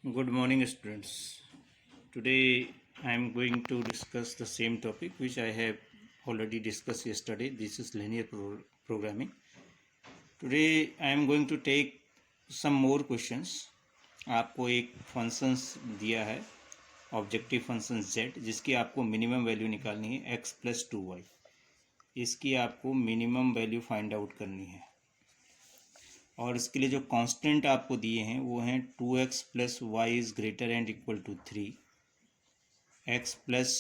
Good morning, students. Today I am going to discuss the same topic which I have already discussed yesterday. This is linear programming. Today I am going to take some more questions. आपको एक functions दिया है objective function z जिसकी आपको minimum value निकालनी है x plus 2y। इसकी आपको मिनिमम वैल्यू फाइंड आउट करनी है और इसके लिए जो कांस्टेंट आपको दिए हैं वो हैं 2x plus Y is greater and equal to 3, x plus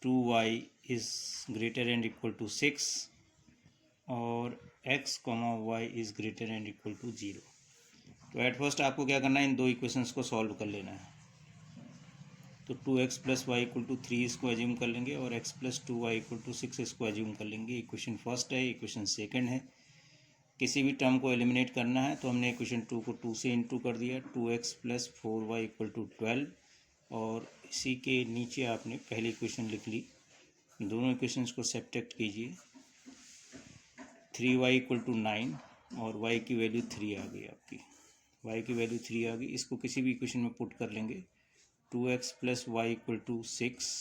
2y is greater and equal to 6 और x comma Y is greater and equal to 0। तो एट फर्स्ट आपको क्या करना है, इन दो इक्वेशंस को सॉल्व कर लेना है। तो 2x plus Y equal to 3 इसको एज्यूम कर लेंगे और x plus 2y equal to 6 इसको एज्यूम कर लेंगे। इक्वेशन फर्स्ट है, इक्वेशन सेकंड है। किसी भी टर्म को एलिमिनेट करना है तो हमने इक्वेशन 2 को 2 से इंटू कर दिया, 2x plus 4y equal to 12 और इसी के नीचे आपने पहली इक्वेशन लिख ली। दोनों इक्वेशंस को सब्ट्रैक्ट कीजिए, 3y इक्वल टू 9 और y की वैल्यू 3 आ गई आपकी। y की वैल्यू 3 आ गई, इसको किसी भी इक्वेशन में पुट कर लेंगे। 2x plus Y equal to 6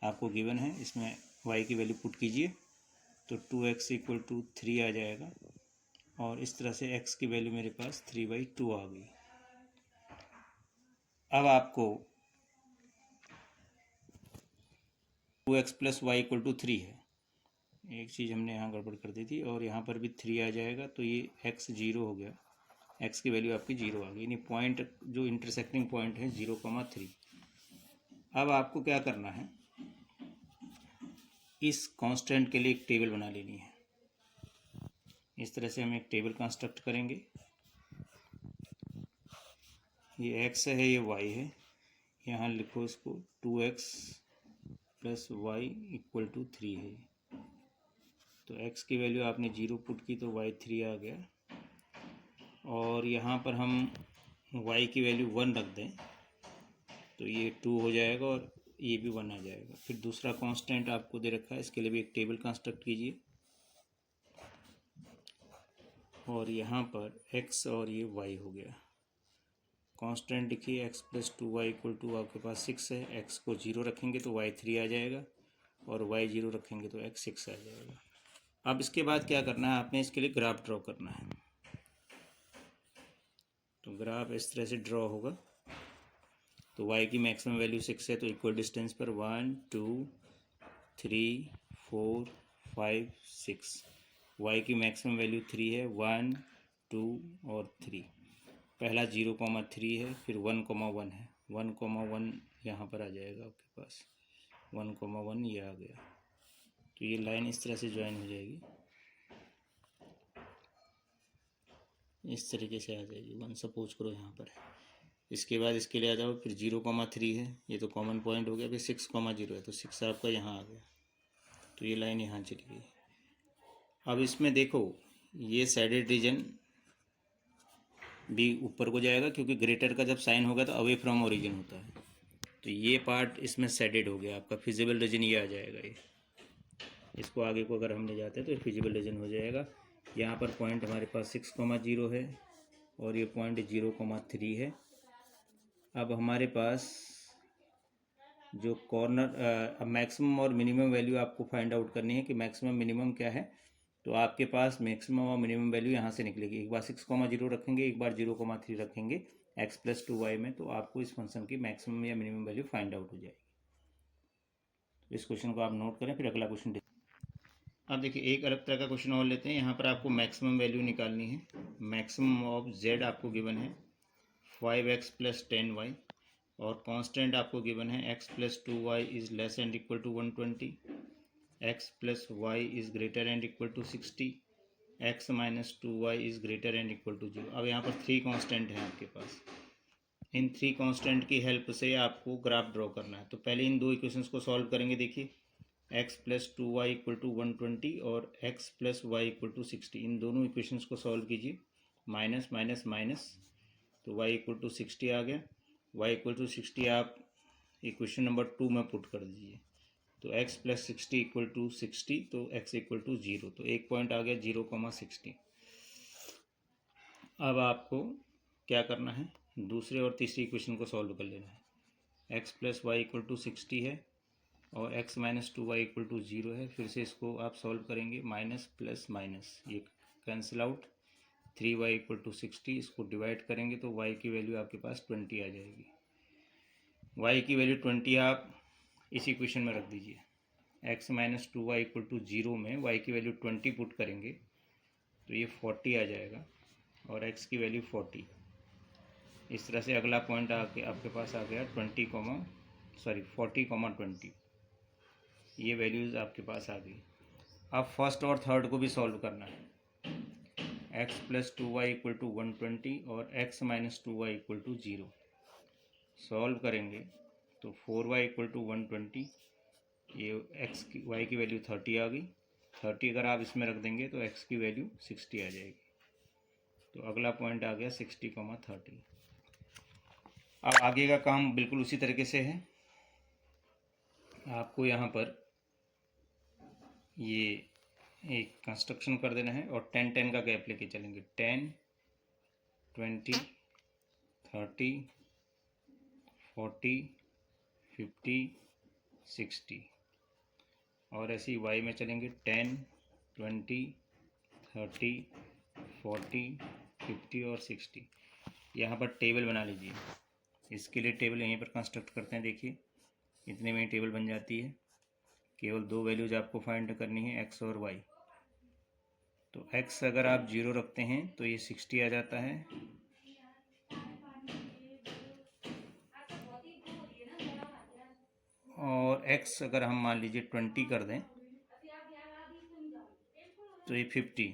आपको गिवन है, इसमें y की वैल्यू पुट कीजिए तो 2x इक्वल टू 3 आ जाएगा और इस तरह से x की वैल्यू मेरे पास 3/2 आ गई। अब आपको 2x plus Y equal to 3 है, एक चीज़ हमने यहाँ गड़बड़ कर दी थी और यहाँ पर भी 3 आ जाएगा तो ये x 0 हो गया, x की वैल्यू आपकी 0 आ गई, यानी पॉइंट जो इंटरसेक्टिंग पॉइंट है 0,3। अब आपको क्या करना है, इस कांस्टेंट के लिए एक टेबल बना लेनी है। इस तरह से हम एक टेबल कंस्ट्रक्ट करेंगे। ये x है, ये y है, यहाँ लिखो इसको 2x plus Y equal to 3 है। तो x की वैल्यू आपने 0 पुट की तो y 3 आ गया और यहाँ पर हम y की वैल्यू 1 रख दें तो ये 2 हो जाएगा और ये भी 1 आ जाएगा। फिर दूसरा कांस्टेंट आपको दे रखा है, इसके लिए भी एक टेबल कंस्ट्रक्ट कीजिए और यहाँ पर x और ये y हो गया। कांस्टेंट लिखिए, x plus 2y equal to आपके पास 6 है, x को 0 रखेंगे तो y 3 आ जाएगा और y 0 रखेंगे तो x 6 आ जाएगा। अब इसके बाद क्या करना है, आपने इसके लिए ग्राफ ड्रॉ करना है। तो ग्राफ इस तरह से ड्रॉ होगा। तो y की मैक्सिमम वैल्यू 6 है तो इक्वल डिस्टेंस पर 1 2 3 4 5 6, y की मैक्सिमम वैल्यू 3 है, 1 2 और 3। पहला 0,3 है, फिर 1,1 है, 1,1 यहाँ पर आ जाएगा आपके पास, 1,1 ये आ गया। तो ये लाइन इस तरह से ज्वाइन हो जाएगी, इस तरीके से आ जाएगी, 1 सपोज करो यहाँ पर है। इसके बाद इसके लिए आ जाओ, फिर 0,3 है, ये तो कॉमन पॉइंट हो गया, फिर 6,0 है तो 6 आपका यहाँ आ गया, तो ये लाइन यहाँ चली गई। अब इसमें देखो, ये सैडेड रीजन भी ऊपर को जाएगा क्योंकि ग्रेटर का जब साइन होगा तो अवे फ्रॉम ओरिजिन होता है, तो ये पार्ट इसमें सैडेड हो गया, आपका फिजिबल रीजन ये आ जाएगा। ये इसको आगे को अगर हम ले जाते हैं तो फिजिबल रीजन हो जाएगा। यहाँ पर पॉइंट हमारे पास 6,0 है और ये पॉइंट 0,3 है। अब हमारे पास जो कॉर्नर, अब मैक्सिमम और मिनिमम वैल्यू आपको फाइंड आउट करनी है कि मैक्सिमम मिनिमम क्या है। तो आपके पास मैक्सिमम और मिनिमम वैल्यू यहाँ से निकलेगी, एक बार 6,0 रखेंगे, एक बार 0,3 रखेंगे x प्लस 2y में, तो आपको इस फंक्शन की मैक्सिमम या मिनिमम वैल्यू फाइंड आउट हो जाएगी। इस क्वेश्चन को आप नोट करें, फिर अगला क्वेश्चन देखिए। अब देखिए, एक अलग तरह का क्वेश्चन और लेते हैं। यहाँ पर आपको मैक्सिमम वैल्यू निकालनी है। मैक्सिमम ऑफ z आपको गिवन है 5x प्लस 10y और कांस्टेंट आपको गिवन है x plus 2y is less and equal to 120, x plus Y is greater and equal to 60, x minus 2y is greater and equal to 0। अब यहाँ पर 3 constant हैं आपके पास। इन 3 constant की help से आपको ग्राफ ड्रॉ करना है। तो पहले इन दो इक्वेशंस को सॉल्व करेंगे। देखिए, x plus 2y equal to 120 और x plus Y equal to 60, इन दोनों इक्वेशंस को सॉल्व कीजिए। माइनस माइनस माइनस, तो y इक्वल टू 60 आ गया। y इक्वल टू 60 आप इक्वेशन नंबर 2 में पुट कर दीजिए, तो x प्लस 60 इक्वल टू 60, तो x इक्वल टू 0, तो एक पॉइंट आ गया 0,60। अब आपको क्या करना है, दूसरे और तीसरी इक्वेशन को सॉल्व कर लेना है। x plus Y equal to 60 है और x minus 2y equal to 0 है। फिर से इसको आप सॉल्व करेंगे, माइनस प्लस माइनस ये cancel out, 3y equal to 60, इसको डिवाइड करेंगे तो y की वैल्यू आपके पास 20 आ जाएगी। y की वैल्यू 20 आप इस इक्वेशन में रख दीजिए। x minus 2y equal to 0 में y की वैल्यू 20 पुट करेंगे तो ये 40 आ जाएगा और x की वैल्यू 40। इस तरह से अगला पॉइंट आके आपके पास आ गया 40,20, ये वैल्यूज़ आपके पास आ गई। अब फर्स्ट और थर्ड को भी सॉल्व करना है। x plus 2y equal to 120 और x minus 2y equal to 0 solve करेंगे तो 4y इक्वल टू 120, ये y की वैल्यू 30 आ गई। 30 अगर आप इसमें रख देंगे तो x की वैल्यू 60 आ जाएगी। तो अगला पॉइंट आ गया 60,30। अब आगे का काम बिल्कुल उसी तरीके से है। आपको यहाँ पर ये एक कंस्ट्रक्शन कर देना है और 10-10 का गैप लेके चलेंगे। 10, 20, 30, 40, 50, 60 और ऐसे ही y में चलेंगे 10, 20, 30, 40, 50 और 60। यहाँ पर टेबल बना लीजिए। इसके लिए टेबल यहीं पर कंस्ट्रक्ट करते हैं। देखिए इतने में ही टेबल बन जाती है। केवल दो वैल्यूज आपको फाइंड करनी है, x और y। तो x अगर आप 0 रखते हैं तो ये 60 आ जाता है और x अगर हम मान लीजिए 20 कर दें तो ये 50।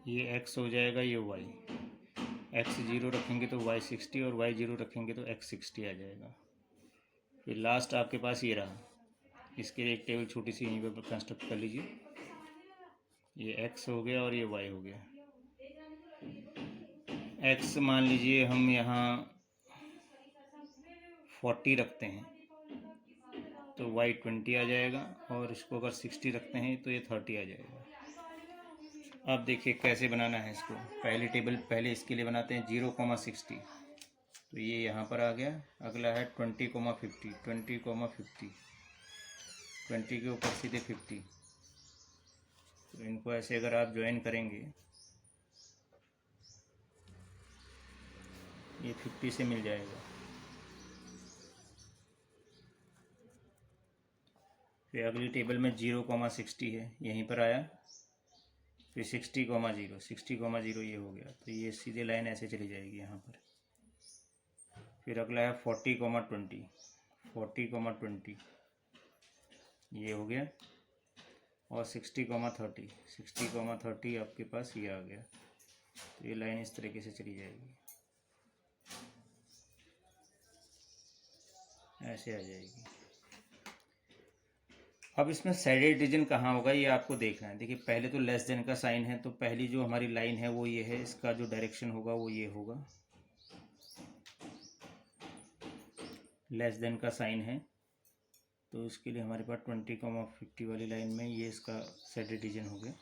ये x हो जाएगा, ये y। x 0 रखेंगे तो y 60 और y 0 रखेंगे तो x 60 आ जाएगा। फिर लास्ट आपके पास ये रहा। इसके लिए एक टेबल छोटी सी यहीं पर कंस्ट्रक्ट कर लीजिए। ये x हो गया और ये y हो गया। x मान लीजिए हम यहाँ 40 रखते हैं तो y 20 आ जाएगा और इसको अगर 60 रखते हैं तो ये 30 आ जाएगा। अब देखिए कैसे बनाना है इसको। पहली टेबल पहले इसके लिए बनाते हैं 0,60, तो ये यहाँ पर आ गया। अगला है 20,50, 20,50, 20 के ऊपर सीधे 50। तो इनको ऐसे अगर आप ज्वाइन करेंगे ये 50 से मिल जाएगा। फिर अगली टेबल में 0,60 है, यहीं पर आया। फिर 60,0, 60,0 ये हो गया, तो ये सीधे लाइन ऐसे चली जाएगी यहाँ पर। फिर अगला है 40,20, 40,20 ये हो गया और 60,30, 60,30 आपके पास ये आ गया। तो ये लाइन इस तरीके से चली जाएगी, ऐसे आ जाएगी। अब इसमें शेडेड रीजन कहाँ होगा ये आपको देखना है। देखिए पहले तो लेस देन का साइन है, तो पहली जो हमारी लाइन है वो ये है, इसका जो डायरेक्शन होगा वो ये होगा। लेस देन का साइन है तो इसके लिए हमारे पास 20,50 वाली लाइन में ये इसका शेडेड रीजन हो गया।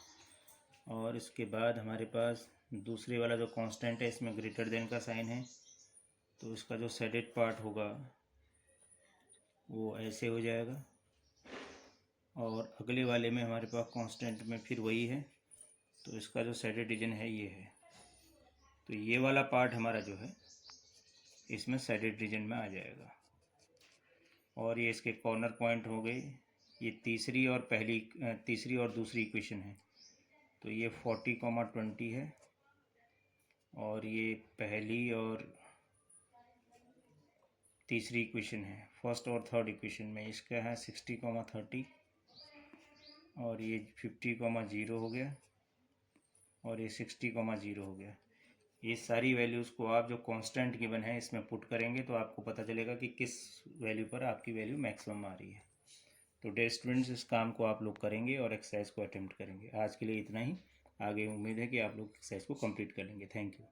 और इसके बाद हमारे पास दूसरे वाला जो कांस्टेंट है इसमें ग्रेटर देन का साइन है, तो इसका जो शेडेड पार्ट होगा वो ऐसे हो जाएगा। और अगले वाले में हमारे पास कांस्टेंट में फिर वही है, तो इसका जो शेडेड रीजन है ये है। तो ये वाला पार्ट हमारा जो है इसमें शेडेड रीजन में आ जाएगा। और ये इसके कॉर्नर पॉइंट हो गए। ये तीसरी और दूसरी इक्वेशन है, तो ये 40,20 है और ये पहली और तीसरी इक्वेशन है। फर्स्ट और थर्ड इक्वेशन में इसका है 60,30 और ये 50,0 हो गया और ये 60,0 हो गया। ये सारी वैल्यूज़ को आप जो कांस्टेंट गिवन है इसमें पुट करेंगे तो आपको पता चलेगा कि किस वैल्यू पर आपकी वैल्यू मैक्सिमम आ रही है। तो डियर स्टूडेंट्स, इस काम को आप लोग करेंगे और एक्सरसाइज को अटेम्प्ट करेंगे। आज के लिए इतना ही। आगे उम्मीद है कि आप लोग एक्सरसाइज को कंप्लीट कर लेंगे। Thank you.